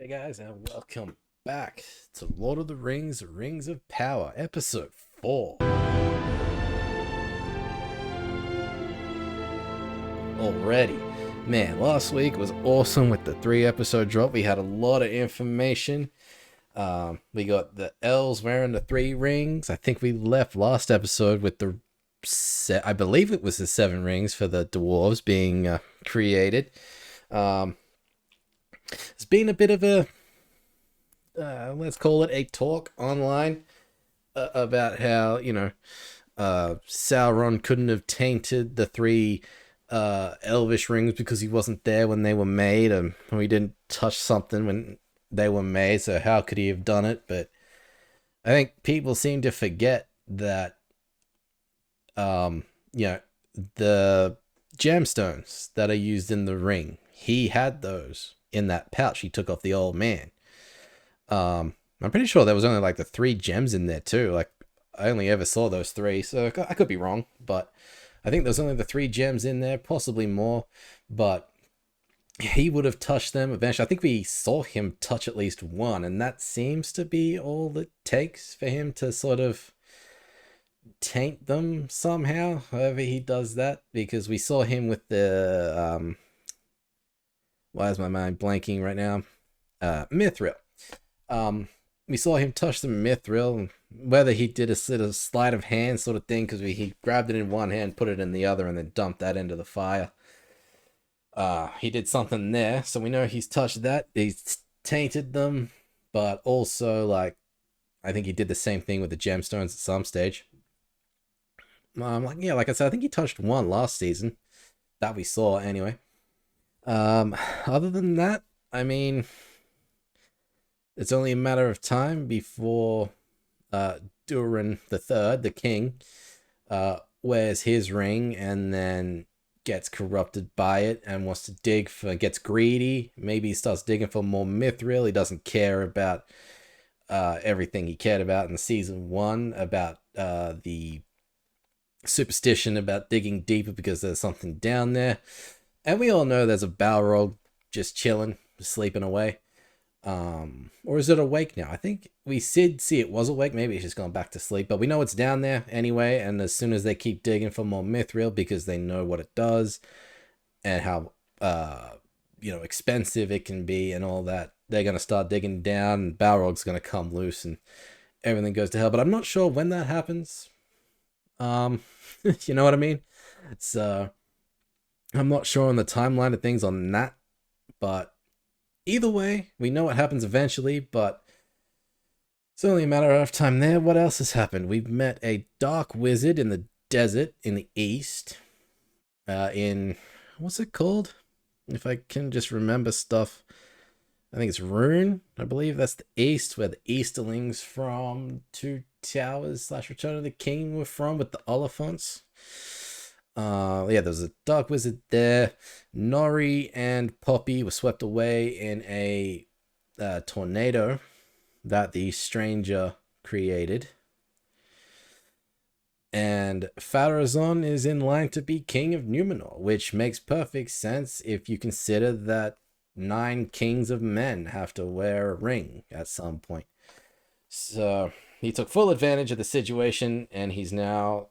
Hey guys, and welcome back to Lord of the Rings, Rings of Power, episode 4. Already. Man, last week was awesome with the 3-episode drop. We had a lot of information. We got the elves wearing the 3 rings. I think we left last episode with I believe it was the 7 rings for the dwarves being created. It's been a bit of a let's call it a talk online about how, Sauron couldn't have tainted the 3 elvish rings because he wasn't there when they were made, and we didn't touch something when they were made, so how could he have done it? But I think people seem to forget that, the gemstones that are used in the ring, he had those in that pouch he took off the old man. I'm pretty sure there was only like the 3 gems in there too. Like, I only ever saw those 3, so I could be wrong, but I think there's only the 3 gems in there, possibly more, but he would have touched them eventually. I think we saw him touch at least one, and that seems to be all it takes for him to sort of taint them somehow, however he does that, because we saw him with the, why is my mind blanking right now? Mithril. We saw him touch the mithril, whether he did a sort of sleight of hand sort of thing, because he grabbed it in one hand, put it in the other, and then dumped that into the fire. He did something there, so we know he's touched that. He's tainted them, but also, like, I think he did the same thing with the gemstones at some stage. Like I said, I think he touched one last season, that we saw anyway. Other than that, I mean, it's only a matter of time before Durin III, the king, wears his ring and then gets corrupted by it and wants to gets greedy. Maybe he starts digging for more mithril. He doesn't care about everything he cared about in season 1, about the superstition about digging deeper because there's something down there. And we all know there's a Balrog just chilling, sleeping away. Or is it awake now? I think we did see it was awake. Maybe it's just gone back to sleep, but we know it's down there anyway. And as soon as they keep digging for more mithril, because they know what it does and how, expensive it can be and all that, they're going to start digging down, and Balrog's going to come loose and everything goes to hell. But I'm not sure when that happens. You know what I mean? So I'm not sure on the timeline of things on that, but either way, we know what happens eventually, but it's only a matter of time there. What else has happened? We've met a dark wizard in the desert in the east. What's it called? If I can just remember stuff. I think it's Rune, I believe. That's the east, where the Easterlings from Two Towers / Return of the King were from, with the Oliphants. There's a dark wizard there. Nori and Poppy were swept away in a tornado that the stranger created. And Pharazôn is in line to be king of Numenor, which makes perfect sense if you consider that 9 kings of men have to wear a ring at some point. So he took full advantage of the situation, and he's now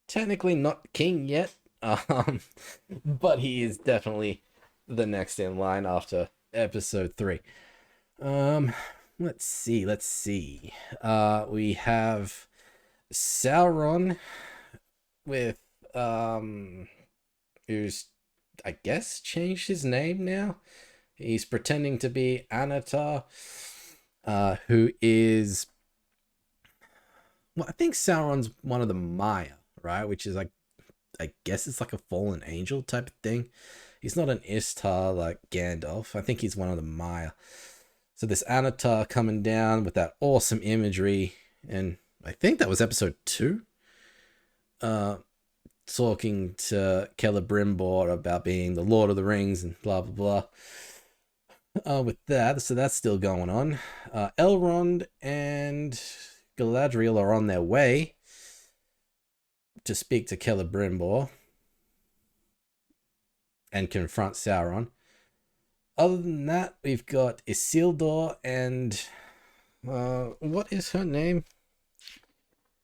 technically not king yet, but he is definitely the next in line after episode 3. Let's see. We have Sauron with who's, I guess, changed his name now. He's pretending to be Anatar, who is, well, I think Sauron's one of the Maya, right? Which is like, I guess it's like a fallen angel type of thing. He's not an Istar like Gandalf. I think he's one of the Maya. So this Anatar coming down with that awesome imagery, and I think that was episode 2. Talking to Celebrimbor about being the Lord of the Rings and blah blah blah. With that, so that's still going on. Elrond and Galadriel are on their way to speak to Celebrimbor and confront Sauron. Other than that, we've got Isildur and what is her name?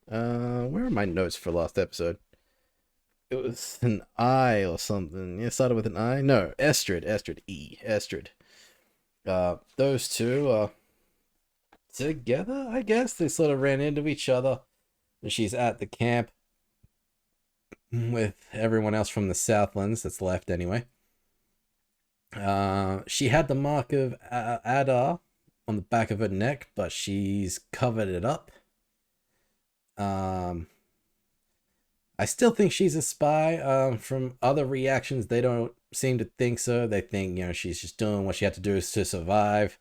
Where are my notes for last episode? It was an I or something. Yeah, it started with an I. No, Estrid. Estrid. Those two are together, I guess. They sort of ran into each other, and she's at the camp with everyone else from the Southlands that's left anyway. She had the mark of Adar on the back of her neck, but she's covered it up. I still think she's a spy. From other reactions, they don't seem to think so. They think, she's just doing what she had to do to survive,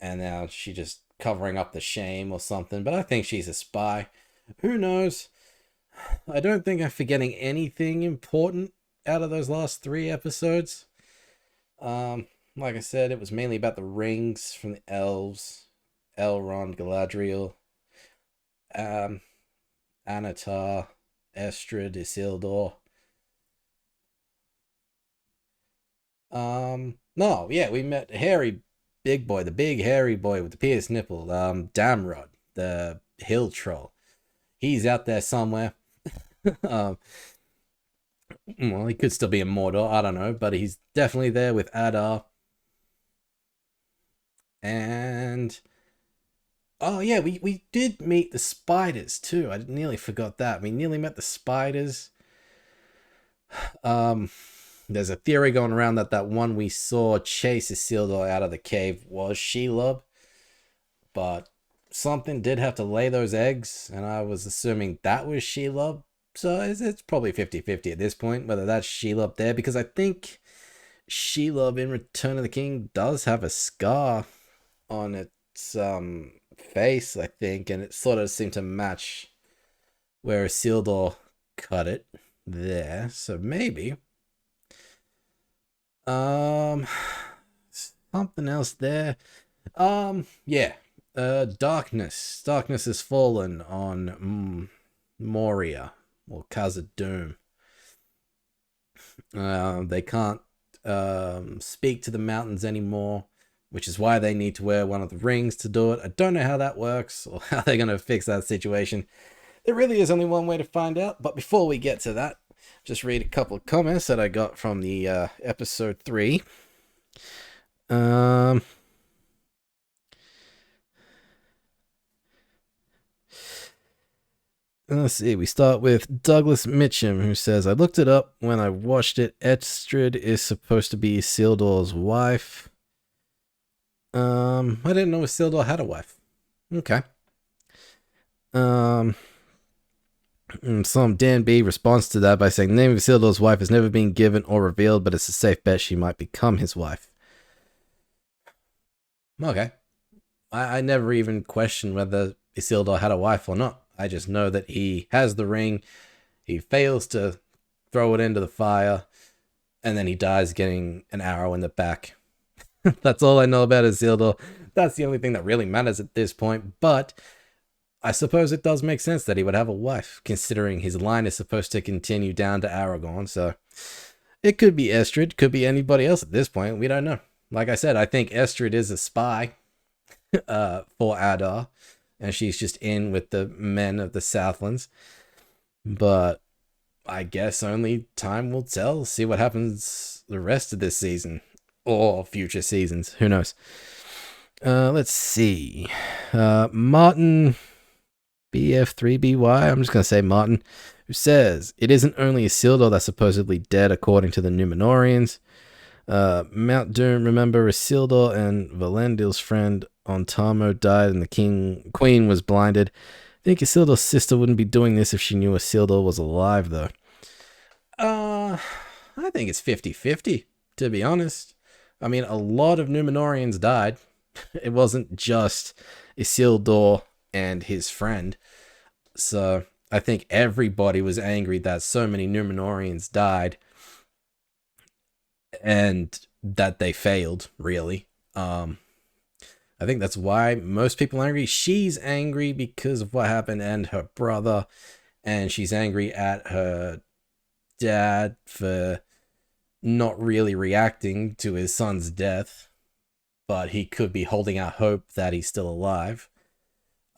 and now she just covering up the shame or something. But I think she's a spy. Who knows? I don't think I'm forgetting anything important out of those last 3 episodes. Like I said, it was mainly about the rings from the elves, Elrond, Galadriel, Anatar, Estrid, Isildur. No, yeah, we met Harry, big boy, the big hairy boy with the pierced nipple, Damrod, the hill troll. He's out there somewhere. Well, he could still be in Mordor, I don't know, but he's definitely there with Adar. And oh yeah, we did meet the spiders too. I nearly forgot that. We nearly met the spiders. There's a theory going around that one we saw chase Isildur out of the cave was Shelob, but something did have to lay those eggs, and I was assuming that was Shelob. So it's probably 50-50 at this point, whether that's Shelob there, because I think Shelob in Return of the King does have a scar on its face, I think, and it sort of seemed to match where Isildur cut it there. So maybe. Something else there. Yeah. Darkness. Darkness has fallen on Moria or Khazad-dûm. They can't speak to the mountains anymore, which is why they need to wear one of the rings to do it. I don't know how that works or how they're going to fix that situation. There really is only one way to find out. But before we get to that, just read a couple of comments that I got from the episode 3. Let's see. We start with Douglas Mitchum, who says, I looked it up when I watched it. Estrid is supposed to be Isildur's wife. I didn't know Isildur had a wife. Okay. Some Dan B responds to that by saying, the name of Isildur's wife has never been given or revealed, but it's a safe bet she might become his wife. Okay. I never even questioned whether Isildur had a wife or not. I just know that he has the ring, he fails to throw it into the fire, and then he dies getting an arrow in the back. That's all I know about Isildur. That's the only thing that really matters at this point, but I suppose it does make sense that he would have a wife, considering his line is supposed to continue down to Aragorn, so it could be Estrid, could be anybody else at this point, we don't know. Like I said, I think Estrid is a spy for Adar, and she's just in with the men of the Southlands, but I guess only time will tell. See what happens the rest of this season, or future seasons, who knows. Let's see. Martin BF3BY, I'm just going to say Martin, who says, it isn't only Isildur that's supposedly dead according to the Númenóreans. Mount Doom, remember Isildur and Valendil's friend Ontamo died and the queen was blinded. I think Isildur's sister wouldn't be doing this if she knew Isildur was alive, though. I think it's 50-50, to be honest. I mean, a lot of Númenóreans died. It wasn't just Isildur and his friend. So I think everybody was angry that so many Númenóreans died and that they failed, really. I think that's why most people are angry. She's angry because of what happened and her brother, and she's angry at her dad for not really reacting to his son's death, but he could be holding out hope that he's still alive.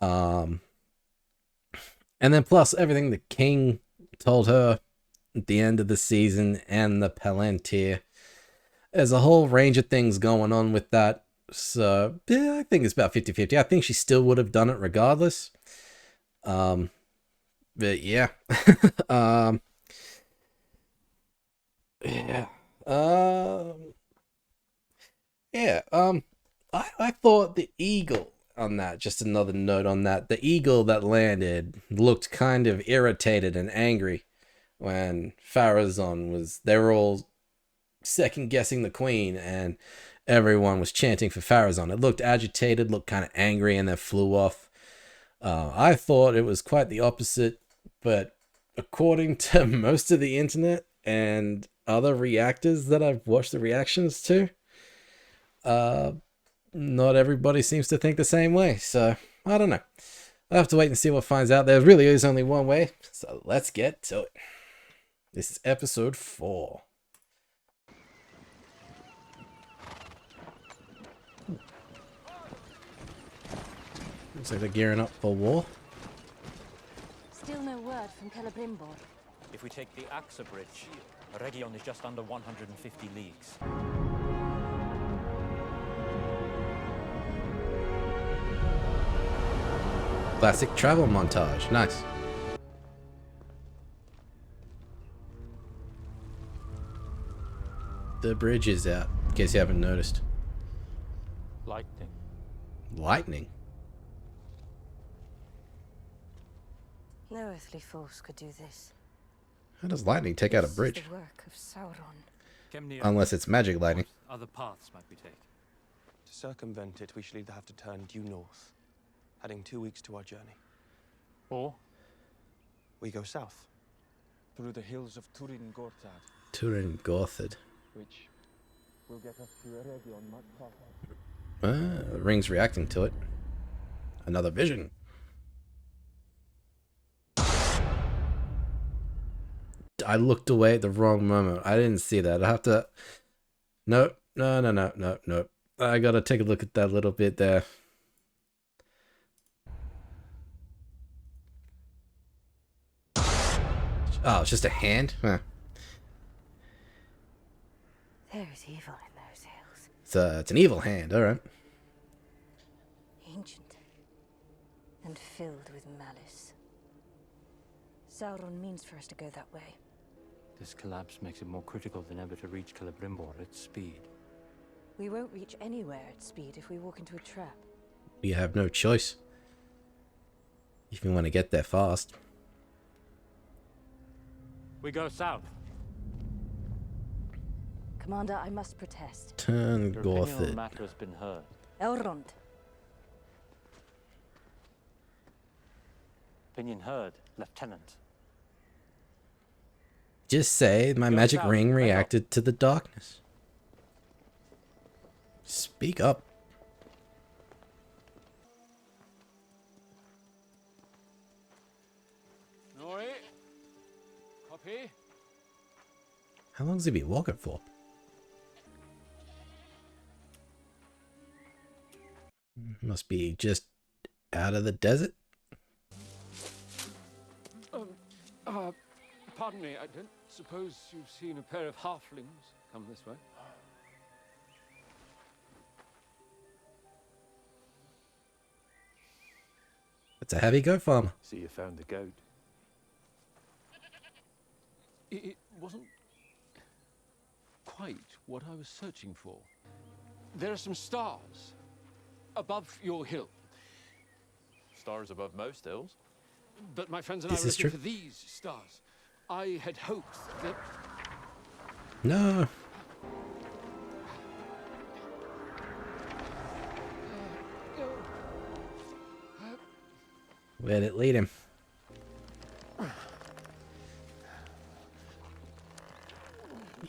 And then plus everything the king told her at the end of the season and the Palantir. There's a whole range of things going on with that. So, yeah, I think it's about 50-50. I think she still would have done it regardless. But yeah. Yeah. Yeah. I thought the eagle on that, just another note on that, the eagle that landed looked kind of irritated and angry when Pharazon was, they were all second guessing the queen and everyone was chanting for Pharazon. It looked agitated, looked kind of angry, and then flew off. I thought it was quite the opposite, but according to most of the internet and other reactors that I've watched the reactions to, not everybody seems to think the same way. So I don't know. I'll have to wait and see what finds out. There really is only one way, so let's get to it. This is episode 4. Looks like they're gearing up for war. Still no word from Celebrimbor. If we take the Axa Bridge, Region is just under 150 leagues. Classic travel montage. Nice. The bridge is out, in case you haven't noticed. Lightning. Lightning? No earthly force could do this. How does lightning take out a bridge? This is the work of Sauron. Unless it's magic lightning. What other paths might we take? To circumvent it, we shall either have to turn due north, adding 2 weeks to our journey. Or we go south. Through the hills of Turin Gortad, Turin Gorthad. which will get us to a region much faster. The ring's reacting to it. Another vision. I looked away at the wrong moment. I didn't see that. I have to... Nope. No. I gotta take a look at that little bit there. Oh, it's just a hand? Huh. There is evil in those hills. It's an evil hand, alright. Ancient. And filled with malice. Sauron means for us to go that way. this collapse makes it more critical than ever to reach Celebrimbor at speed. We won't reach anywhere at speed if we walk into a trap. You have no choice. If you want to get there fast. We go south. Commander, I must protest. Turn Your opinion on the Gorthid. matter has been heard. Elrond. Opinion heard, Lieutenant. Just say my Go magic south, ring right up. reacted to the darkness. Speak up. Nori? Copy? How long has he been walking for? Must be just out of the desert. Pardon me, I don't suppose you've seen a pair of halflings come this way? It's a heavy goat farmer. See, you found the goat. It wasn't quite what I was searching for. There are some stars above your hill, Stars above most hills. but my friends and I This were is looking true. for these stars. I had hoped that... No. Where'd it lead him?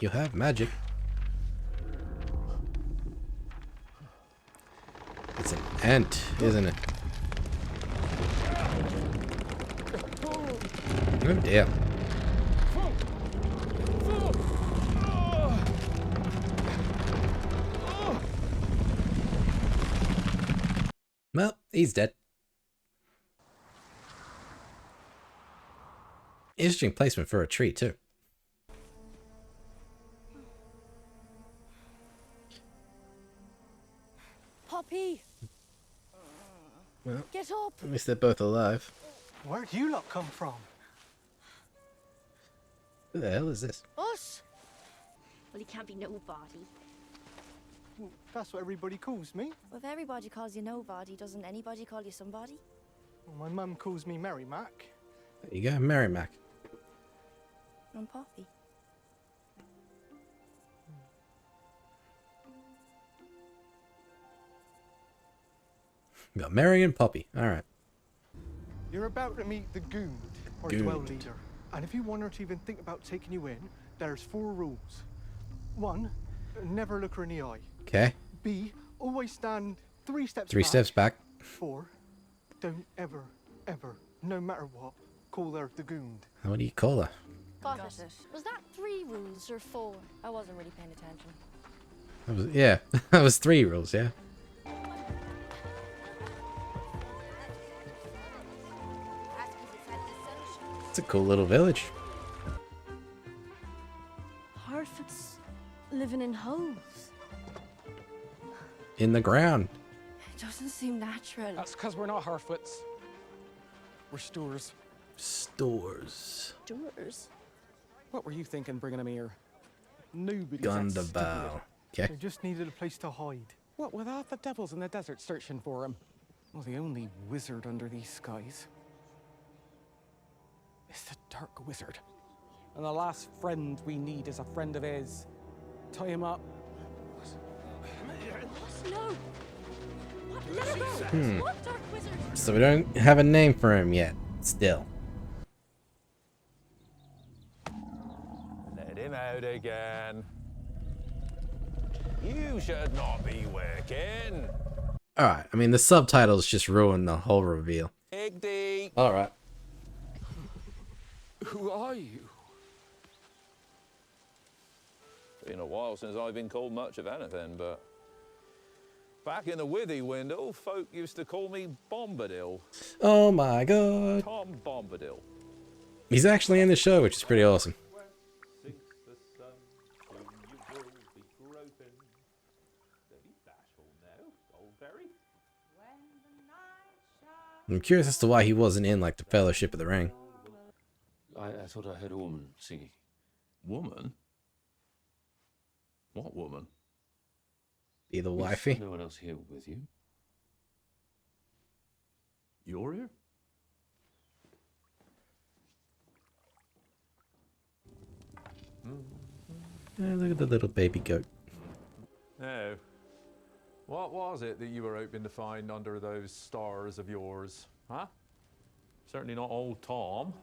You have magic. It's an ant, isn't it? Oh dear. Well, he's dead. Interesting placement for a tree, too. Poppy! Well, Get up! at least they're both alive. Where'd you lot come from? Who the hell is this? Us! Well, he can't be nobody. That's what everybody calls me. Well, if everybody calls you nobody, doesn't anybody call you somebody? Well, my mum calls me Mary Mac. There you go, Merrimack. I'm Poppy. We got Mary and Poppy. Alright. You're about to meet the Goond, or Goond. Dwell Leader. And if you want her to even think about taking you in, there's 4 rules. 1, never look her in the eye. Okay. B, always stand 3 steps 3 back. steps back. 4, don't ever, no matter what, call her the Goond. What do you call her? Got it. Was that 3 rules or 4? I wasn't really paying attention. That was, yeah, that was 3 rules, yeah. It's a cool little village. Harfoot's living in holes. In the ground. It doesn't seem natural. That's because we're not Harfoots. We're Stores. Stores. Doors. What were you thinking bringing him here? Nobody's Gun that to stupid. bow. Okay. They just needed a place to hide. What, with half the devils in the desert searching for him? Well, the only wizard under these skies is the Dark Wizard. And the last friend we need is a friend of his. Tie him up. No! What? Let her go! What dark wizard? So we don't have a name for him yet. Still. Let him out again. You should not be working. Alright, I mean, the subtitles just ruin the whole reveal. Igdy. Alright. Who are you? Been a while since I've been called much of anything, but back in the Withy window, folk used to call me Bombadil. Oh my god. Tom Bombadil. He's actually in the show, which is pretty awesome. Sinks the sun, soon you will be groping. Don't be bashful now, old Berry. I'm curious as to why he wasn't in, like, the Fellowship of the Ring. I thought I heard a woman singing. Woman? What woman? Be the Is wifey. no one else here with you? You're here? Look at the little baby goat. No. What was it that you were hoping to find under those stars of yours, huh? Certainly not old Tom.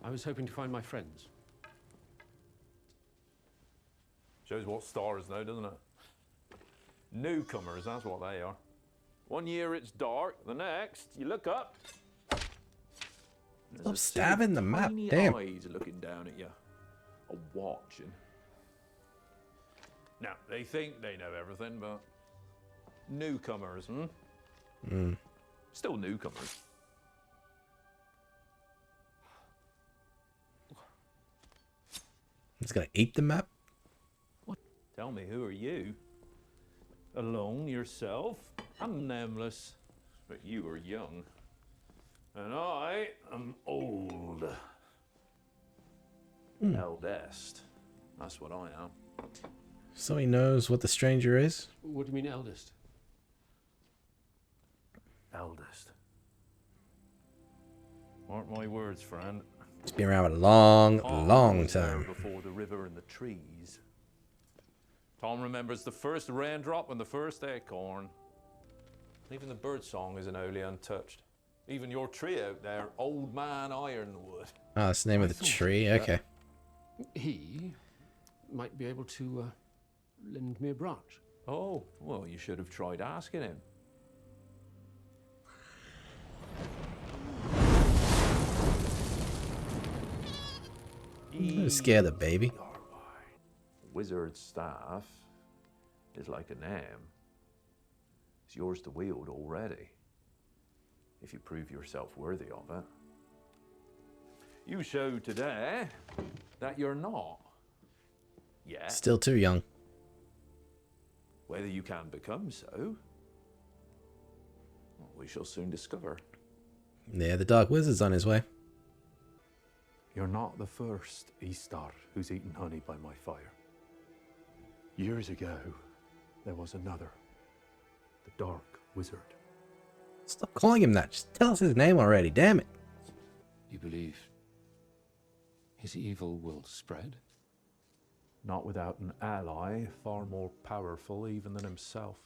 I was hoping to find my friends. Shows what stars know, doesn't it? Newcomers, that's what they are. One year it's dark, the next, you look up. There's Stop a sea stabbing of the map, tiny damn. eyes looking down at you, or watching. Now, they think they know everything, but newcomers, Still newcomers. He's gonna eat the map? Tell me, who are you? Alone yourself? I'm nameless, but you are young. And I am old. Eldest. That's what I am. So he knows what the stranger is? What do you mean, eldest? Eldest. Aren't my words, friend. He's been around a long, Tom long was there time. before the river and the trees. Tom remembers the first raindrop and the first acorn. Even the bird song isn't wholly untouched. Even your tree out there, Old Man Ironwood. Oh, that's the name of the tree. Okay. He might be able to lend me a branch. Oh, well, you should have tried asking him. Don't scare the baby. Wizard's staff is like a name. It's yours to wield already, if you prove yourself worthy of it. You showed today that you're not yet. Still too young. Whether you can become so, well, we shall soon discover. Yeah, the Dark Wizard's on his way. You're not the first Eastar who's eaten honey by my fire. Years ago, there was another, the Dark Wizard. Stop calling him that. Just tell us his name already. Damn it. You believe his evil will spread? Not without an ally far more powerful even than himself.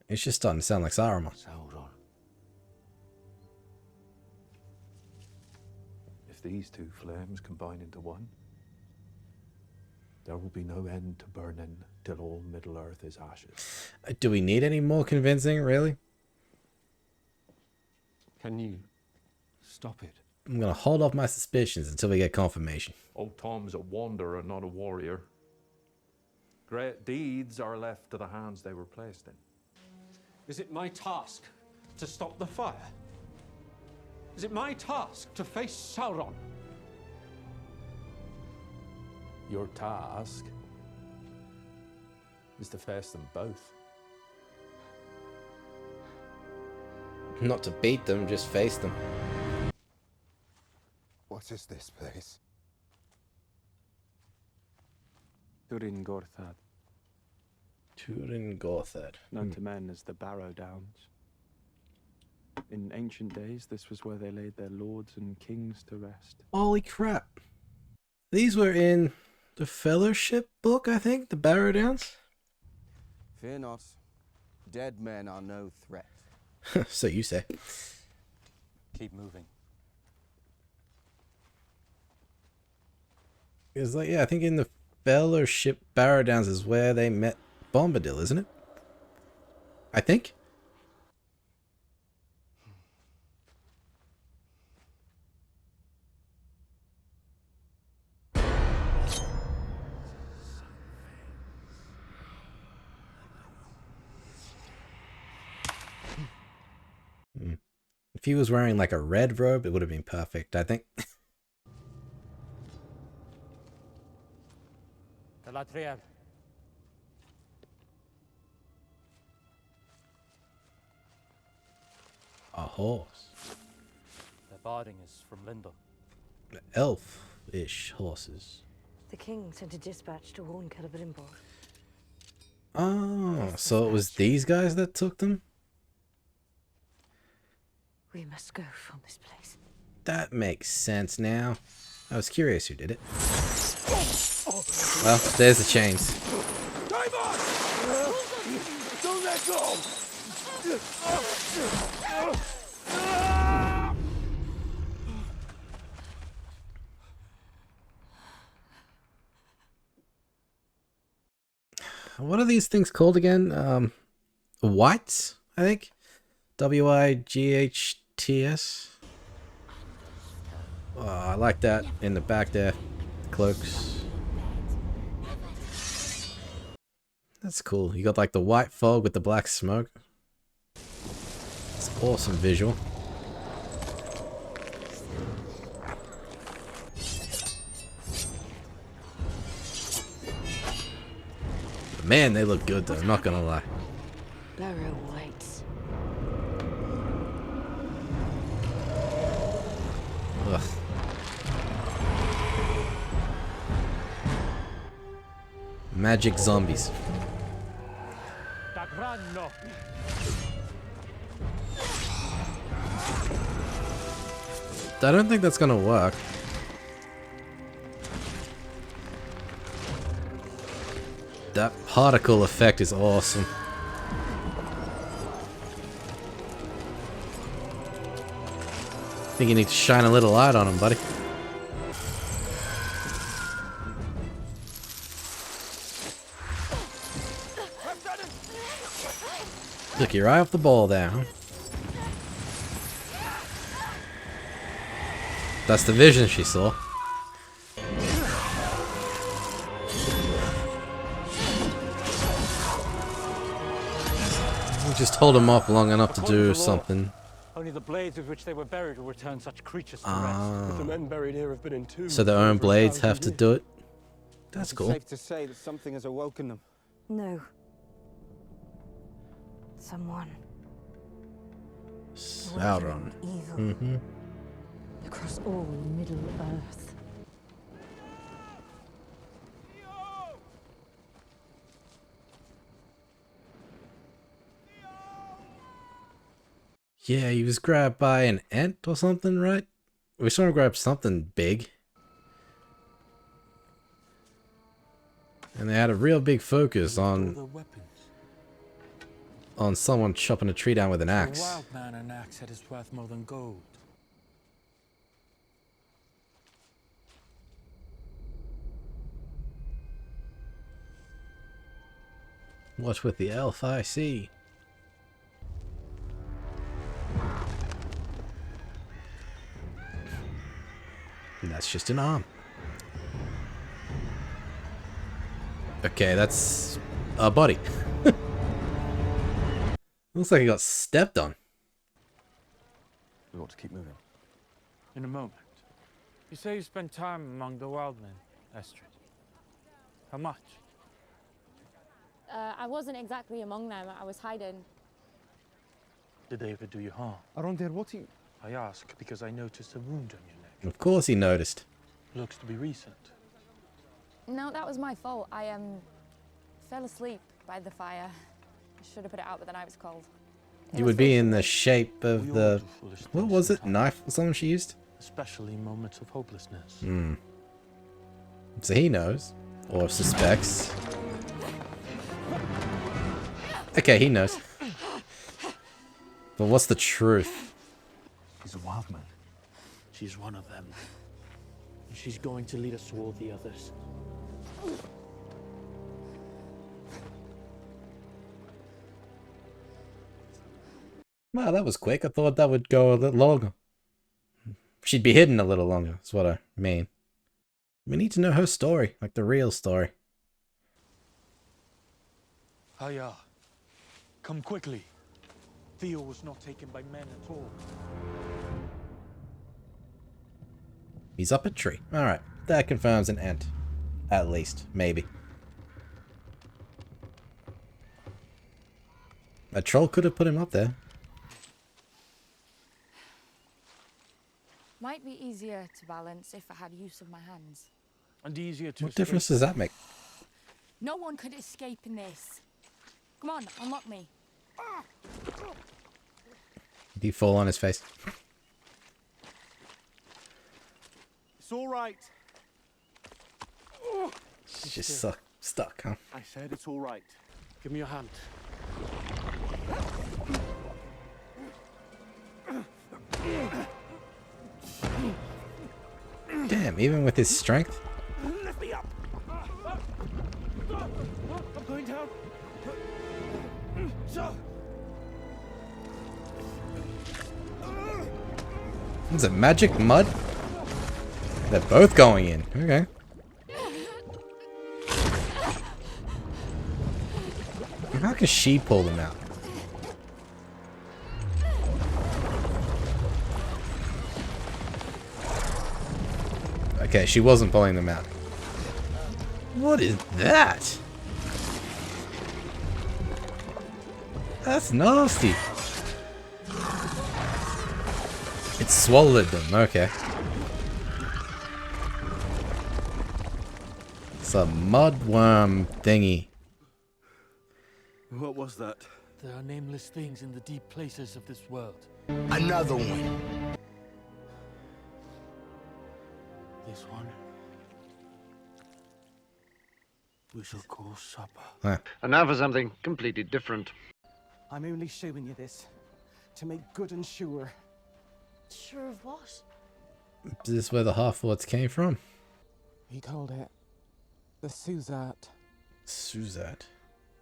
It's just starting to sound like Saruman. Sauron. If these two flames combine into one, there will be no end to burning till all Middle-earth is ashes. Do we need any more convincing, really? Can you stop it? I'm going to hold off my suspicions until we get confirmation. Old Tom's a wanderer, not a warrior. Great deeds are left to the hands they were placed in. Is it my task to stop the fire? Is it my task to face Sauron? Your task is to face them both. Not to beat them, just face them. What is this place? Durin Gorthad, Turin Gorthad. known to men as the Barrow Downs. In ancient days, this was where they laid their lords and kings to rest. Holy crap. These were in the Fellowship book, I think? The Barrow Downs? Fear not. Dead men are no threat. So you say. Keep moving. It's like, yeah, I think in the Fellowship Barrow Downs is where they met Bombadil, isn't it? I think. If he was wearing like a red robe, it would have been perfect, I think. Galadriel. A horse. The barding is from Lindon. Elf-ish horses. The king sent a dispatch to warn Celebrimbor. Oh, so it was these guys that took them? We must go from this place. That makes sense now. I was curious who did it. Well, there's the chains. Don't let go! What are these things called again? Whites, I think? Wights. Oh, I like that in the back there. Cloaks. That's cool. You got like the white fog with the black smoke. It's an awesome visual. But man, they look good though, I'm not gonna lie. Barrow Whites. Ugh. Magic zombies. Dagrano. I don't think that's gonna work. That particle effect is awesome. I think you need to shine a little light on him, buddy. Took your eye off the ball there, huh? That's the vision she saw. Just hold them up long enough to According do to law, something. Only the blades with which they were buried will return such creatures to rest. But the men buried here have been entombed. So their for own over blades 1,000 have to years. do it? That's Is it cool. safe to say that something has awoken them? No. Someone. Sauron. Evil. Mm-hmm. Across all Middle Earth. Yeah, he was grabbed by an ant or something, right? We saw him grab something big. And they had a real big focus on someone chopping a tree down with an axe. A wild man an axe that is worth more than gold. What's with the elf I see? And that's just an arm. Okay, that's a body. Looks like he got stepped on. We ought to keep moving. In a moment. You say you spent time among the wild men, Estrid. How much? I wasn't exactly among them. I was hiding. Did they ever do you harm? Arondir, I ask because I noticed a wound on your neck. Of course he noticed. Looks to be recent. No, that was my fault. I fell asleep by the fire. I should have put it out, but then I was cold. You would be in the shape of We all the... do foolish What things was it? sometimes, Knife or something she used? especially in moments of hopelessness. Hmm. So he knows. Or suspects. Okay, he knows. But what's the truth? He's a wild man. She's one of them. And she's going to lead us to all the others. Wow, that was quick. I thought that would go a little longer. She'd be hidden a little longer, is what I mean. We need to know her story, like the real story. Haya, come quickly. Theo was not taken by men at all. He's up a tree. Alright, that confirms an ant. At least, maybe. A troll could have put him up there. Might be easier to balance if I had use of my hands. And easier to What difference does that make? No one could escape in this. Come on, unlock me. Did he fall on his face? It's all right. She's just stuck, huh? I said it's all right. Give me your hand. Damn, even with his strength? Lift me up. I'm going down. So. Is it magic mud? They're both going in. Okay. How can she pull them out? Okay, she wasn't pulling them out. What is that? That's nasty. It swallowed them, okay. It's a mudworm thingy. What was that? There are nameless things in the deep places of this world. Another one. This one we shall call supper. Huh. And now for something completely different. I'm only showing you this to make good and sure. Sure of what? Is this where the half-orcs came from? He called it the Suzat. Suzat.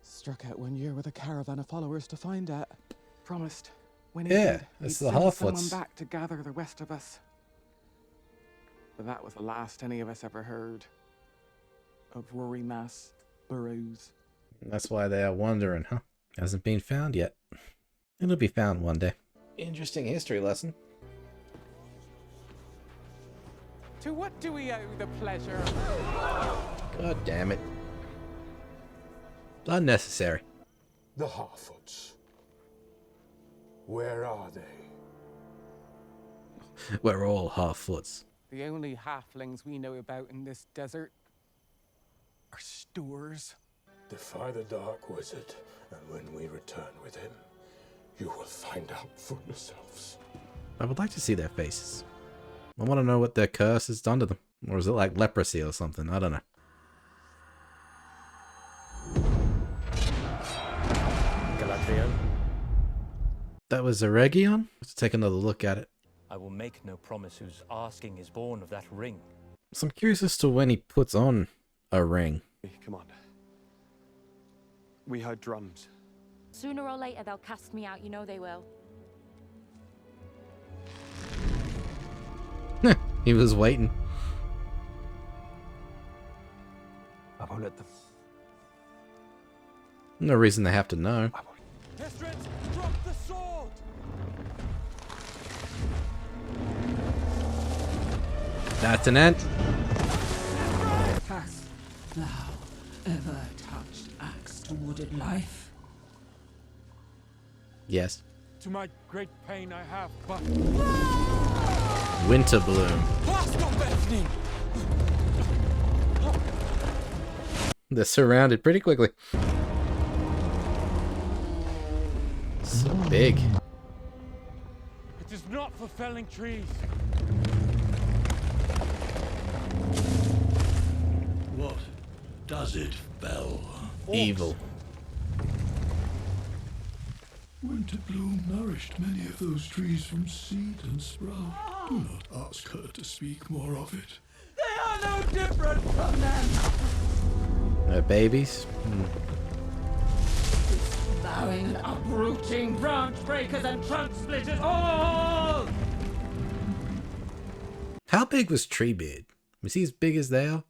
Struck out one year with a caravan of followers to find it. Promised when he Yeah, did, it's he'd the send half-orcs. someone back to gather the rest of us. But that was the last any of us ever heard of Rory Mass Burrows. That's why they are wandering, huh? Hasn't been found yet. It'll be found one day. Interesting history lesson. To what do we owe the pleasure? God damn it. Unnecessary. The Harfoots. Where are they? We're all half-foots. The only halflings we know about in this desert are Stoors. Defy the Dark Wizard, and when we return with him, you will find out for yourselves. I would like to see their faces. I want to know what their curse has done to them. Or is it like leprosy or something? I don't know. Galadriel, That was a Region? Let's take another look at it. I will make no promise whose asking is born of that ring. So I'm curious as to when he puts on a ring. Come on. We heard drums. Sooner or later they'll cast me out, you know they will. He was waiting. I won't let them. No reason they have to know. Estrad, drop the sword! That's an ant. Hast thou ever touched axe to wooded life? Yes. To my great pain I have, but... Winter Bloom. Blast off, Bethany! They're surrounded pretty quickly. So big. It is not for felling trees. What does it fell? Evil. Winter Bloom nourished many of those trees from seed and sprout. Do not ask her to speak more of it. They are no different from them. No babies? Bowing and uprooting, branch breakers and trunk splitters all! How big was Treebeard? Was he as big as they are?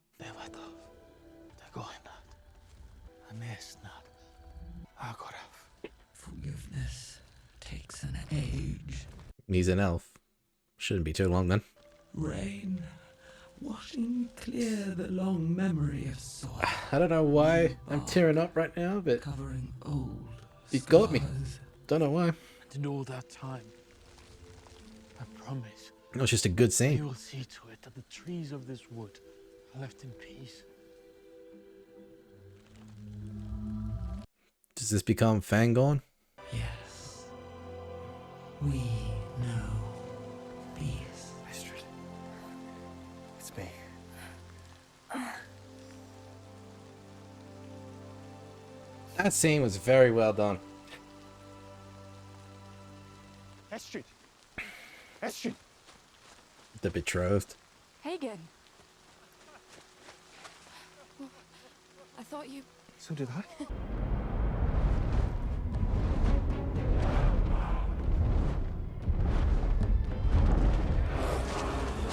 Forgiveness takes an age. He's an elf. Shouldn't be too long then. Rain, washing clear the long memory of soil. I don't know why I'm tearing up right now, but covering old it got me. scars. Don't know why. And in all that time, I promise It was just a good we scene. will see to it that the trees of this wood are left in peace. Does this become Fangorn? Yes, we know peace. Astrid, it's me. That scene was very well done. Estrid! Estrid! The betrothed. Hagen! Well, I thought you... So did I.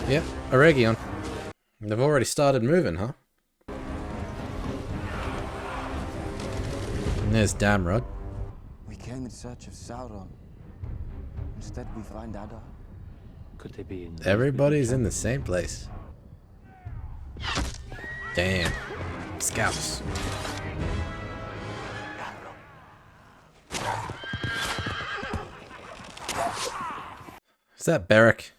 Yep, a Region. They've already started moving, huh? And there's Damrod. We came in search of Sauron. Instead, we find Adar. Could they be in... Everybody's in the same place. Damn. Scouts. Is that Beric?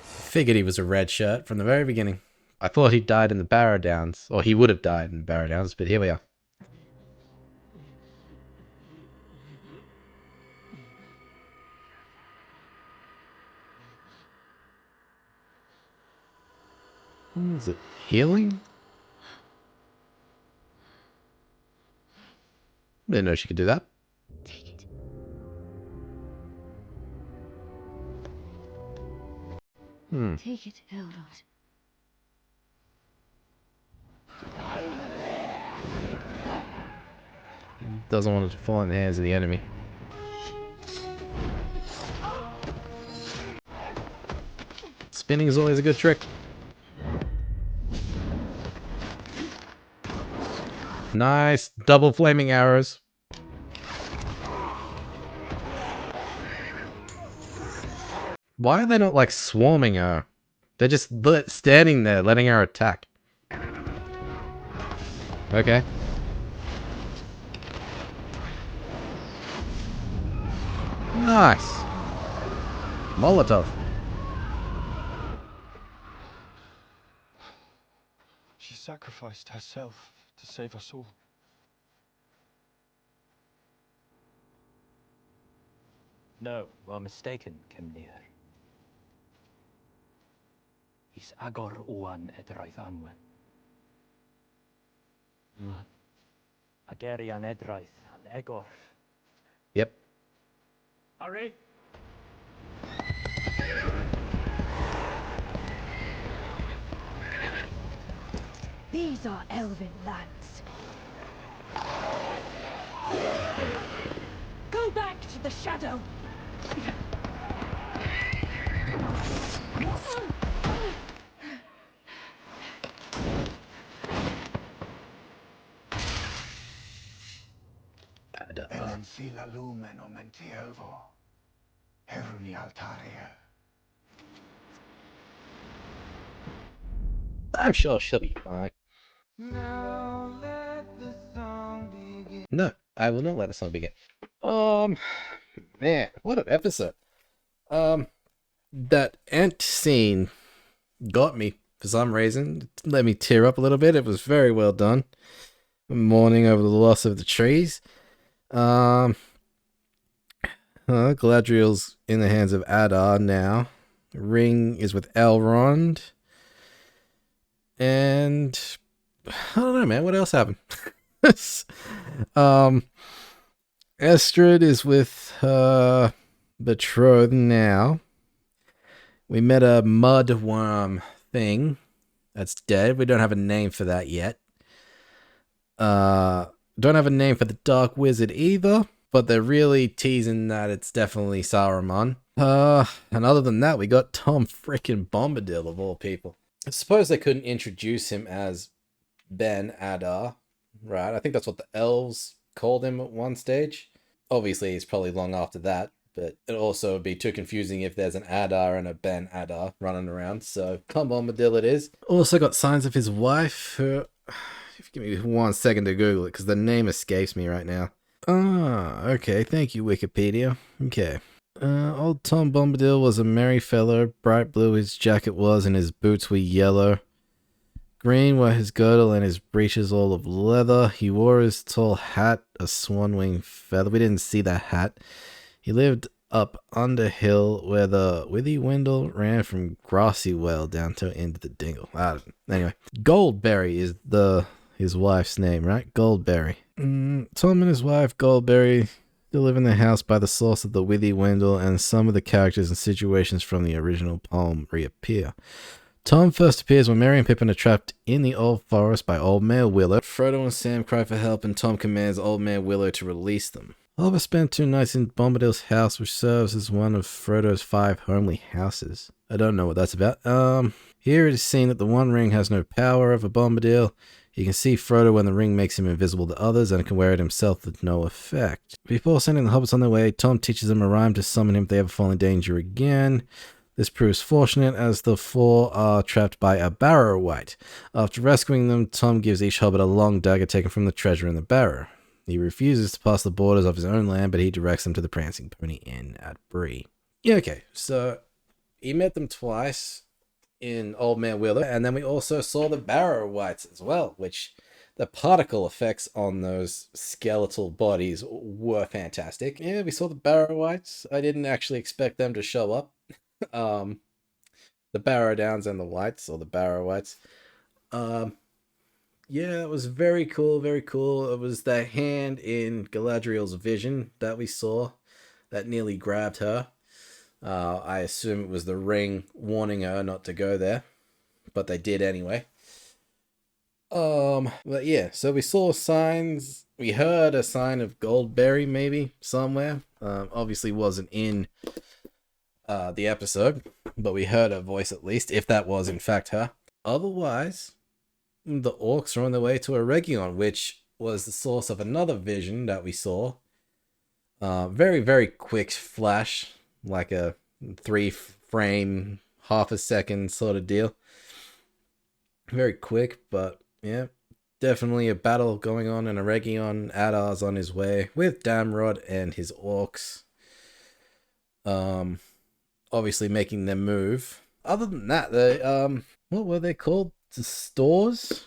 Figured he was a red shirt from the very beginning. I thought he died in the Barrow Downs, or he would have died in the Barrow Downs, but here we are. Is it healing? Didn't know she could do that. Take it, Eldest. Doesn't want it to fall in the hands of the enemy. Spinning is always a good trick. Nice. Double flaming arrows. Why are they not like swarming her? They're just standing there, letting her attack. Okay. Nice. Molotov. She sacrificed herself to save us all. No, you are mistaken, Cymnir. Is agor uan edraith anwen. Agerian edraith an egor. Yep. Hurry! These are elven lands. Go back to the shadow. Sila lumen o mentievo. Heruni altaria. I'm sure she'll be fine. No, I will not let the song begin. Man, what an episode. That ant scene got me for some reason. It let me tear up a little bit. It was very well done. Mourning over the loss of the trees. Galadriel's in the hands of Adar now. Ring is with Elrond. And I don't know, man. What else happened? Estrid is with her betrothed now. We met a mudworm thing that's dead. We don't have a name for that yet. Don't have a name for the Dark Wizard either, but they're really teasing that it's definitely Saruman. And other than that, we got Tom frickin' Bombadil of all people. I suppose they couldn't introduce him as Ben Adar, right? I think that's what the elves called him at one stage. Obviously, it's probably long after that, but it also would be too confusing if there's an Adar and a Ben Adar running around. So Tom Bombadil it is. Also got signs of his wife, who... If you give me 1 second to Google it, because the name escapes me right now. Okay. Thank you, Wikipedia. Okay. Old Tom Bombadil was a merry fellow. Bright blue his jacket was, and his boots were yellow. Green were his girdle and his breeches all of leather. He wore his tall hat, a swan wing feather. We didn't see that hat. He lived up under hill where the Withy Windle ran from Grassy Well down to into the Dingle. Anyway, Goldberry is his wife's name, right? Goldberry. Tom and his wife, Goldberry, still live in the house by the source of the Withy Windle, and some of the characters and situations from the original poem reappear. Tom first appears when Merry and Pippin are trapped in the old forest by Old Mare Willow. Frodo and Sam cry for help, and Tom commands Old Mare Willow to release them. Oliver spent 2 nights in Bombadil's house, which serves as one of Frodo's 5 homely houses. I don't know what that's about. Here it is seen that the One Ring has no power over Bombadil. You can see Frodo when the ring makes him invisible to others, and can wear it himself with no effect. Before sending the hobbits on their way, Tom teaches them a rhyme to summon him if they ever fall in danger again. This proves fortunate, as the 4 are trapped by a barrow wight. After rescuing them, Tom gives each hobbit a long dagger taken from the treasure in the barrow. He refuses to pass the borders of his own land, but he directs them to the Prancing Pony Inn at Bree. Yeah, okay, so he met them twice in Old Man Willow, and then we also saw the barrow wights as well, which the particle effects on those skeletal bodies were fantastic. Yeah, we saw the barrow wights. I didn't actually expect them to show up. The Barrow Downs and the Whites, or the Barrow Whites. Yeah, it was very cool, very cool. It was the hand in Galadriel's vision that we saw that nearly grabbed her. I assume it was the ring warning her not to go there, but they did anyway. But yeah, so we saw signs. We heard a sign of Goldberry maybe somewhere. Obviously wasn't in the episode, but we heard her voice at least, if that was in fact her. Otherwise, the orcs are on their way to Eregion, which was the source of another vision that we saw. Very, very quick flash, like a 3-frame, half a second sort of deal. Very quick, but yeah, definitely a battle going on in Eregion. Adar's on his way with Damrod and his orcs. Obviously making them move. Other than that, they what were they called? The stores?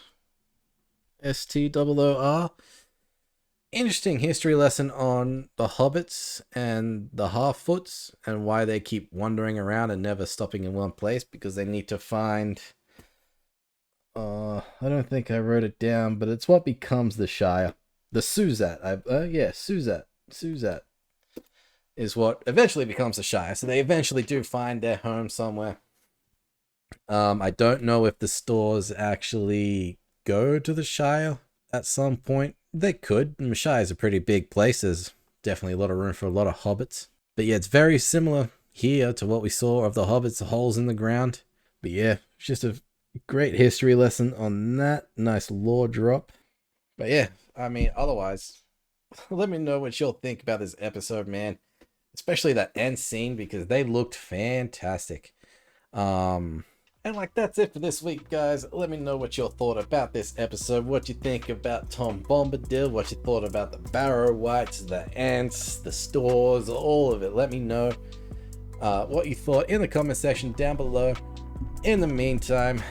STOOR. Interesting history lesson on the hobbits and the half-foots and why they keep wandering around and never stopping in one place, because they need to find I don't think I wrote it down, but it's what becomes the Shire. The Suzat. Suzat is what eventually becomes the Shire. So they eventually do find their home somewhere. I don't know if the stores actually go to the Shire at some point. They could. The Shire is a pretty big place. There's definitely a lot of room for a lot of hobbits. But yeah, it's very similar here to what we saw of the hobbits, the holes in the ground. But yeah, it's just a great history lesson on that. Nice lore drop. But yeah, I mean, otherwise, let me know what you'll think about this episode, man. Especially that end scene, because they looked fantastic. And like, that's it for this week, guys. Let me know what you thought about this episode. What you think about Tom Bombadil. What you thought about the Barrow Wights, the Ents, the stores, all of it. Let me know what you thought in the comment section down below. In the meantime,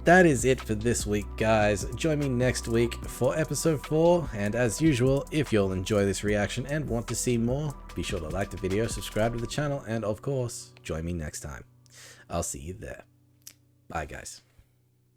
that is it for this week, guys. Join me next week for episode 4. And as usual, if you'll enjoy this reaction and want to see more, be sure to like the video, subscribe to the channel, and of course, join me next time. I'll see you there. Bye, guys.